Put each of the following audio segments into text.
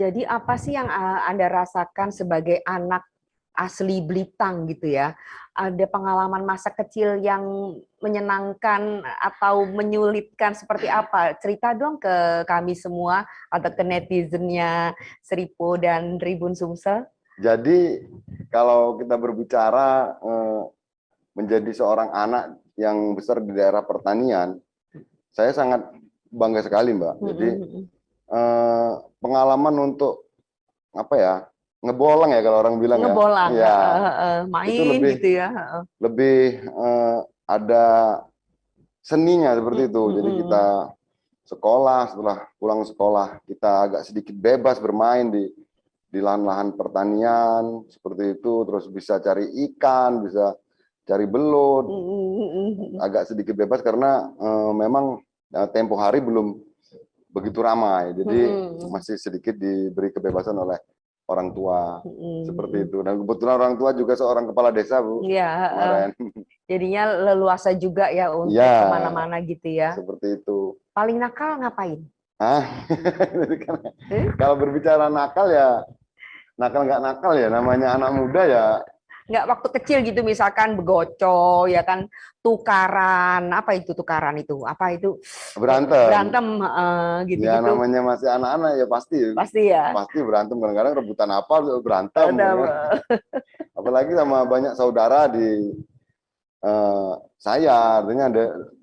Jadi apa sih yang Anda rasakan sebagai anak asli Blitar gitu ya? Ada pengalaman masa kecil yang menyenangkan atau menyulitkan seperti apa? Cerita dong ke kami semua atau ke netizennya Seripo dan Tribun Sumsel. Jadi kalau kita berbicara menjadi seorang anak yang besar di daerah pertanian, saya sangat bangga sekali, Mbak. Jadi pengalaman untuk apa ya, ngebolang ya kalau orang bilang ya. Ngebolang, Ya, itu main gitu ya. lebih ada seninya seperti itu. Jadi kita sekolah, setelah pulang sekolah kita agak sedikit bebas bermain di lahan-lahan pertanian seperti itu, terus bisa cari ikan, bisa cari belut, agak sedikit bebas karena memang tempo hari belum begitu ramai, jadi masih sedikit diberi kebebasan oleh orang tua seperti itu. Dan kebetulan orang tua juga seorang kepala desa, Bu. Iya, Kemarin. jadinya leluasa juga ya untuk Ya, kemana-mana gitu ya. seperti itu. Paling nakal ngapain? Kalau berbicara nakal ya, nakal nggak nakal ya, namanya anak muda ya. Nggak waktu kecil gitu misalkan begoco ya kan, tukaran, apa itu tukaran itu? Apa itu? Berantem. Berantem Ya gitu-gitu. namanya masih anak-anak ya pasti Ya. pasti berantem, kadang-kadang rebutan apa berantem ya kan? Apalagi sama banyak saudara di saya, artinya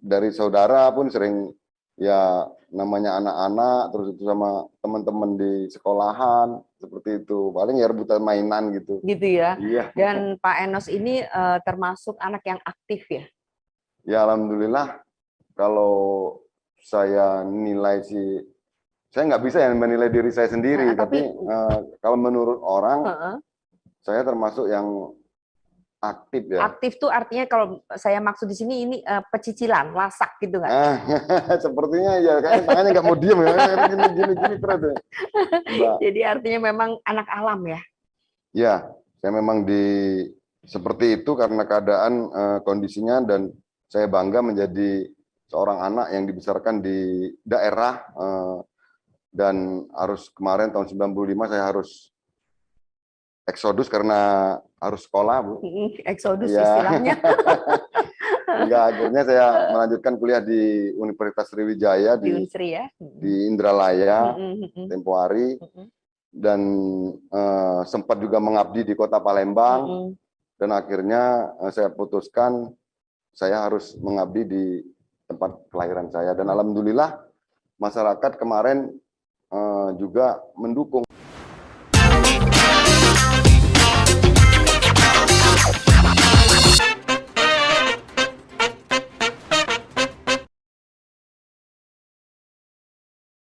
dari saudara pun sering ya, namanya anak-anak, terus itu sama teman-teman di sekolahan seperti itu, paling ya rebutan mainan gitu. Gitu ya. Iya. Dan Pak Enos ini termasuk anak yang aktif ya? Ya alhamdulillah, kalau saya nilai sih, saya nggak bisa ya menilai diri saya sendiri, tapi kalau menurut orang, saya termasuk yang aktif ya. Aktif tuh artinya kalau saya maksud di sini ini pecicilan, lasak gitu nggak? Sepertinya ya, kayaknya tangannya nggak mau diem ya, gini terus ya. Jadi artinya memang anak alam ya? Ya, saya memang seperti itu karena keadaan kondisinya, dan saya bangga menjadi seorang anak yang dibesarkan di daerah, dan kemarin tahun 95 saya harus eksodus karena harus sekolah, Bu. Eksodus ya. Istilahnya. Hingga akhirnya saya melanjutkan kuliah di Universitas Sriwijaya di Unsri ya, di Indralaya tempo hari, dan sempat juga mengabdi di Kota Palembang, dan akhirnya saya putuskan saya harus mengabdi di tempat kelahiran saya, dan alhamdulillah masyarakat kemarin juga mendukung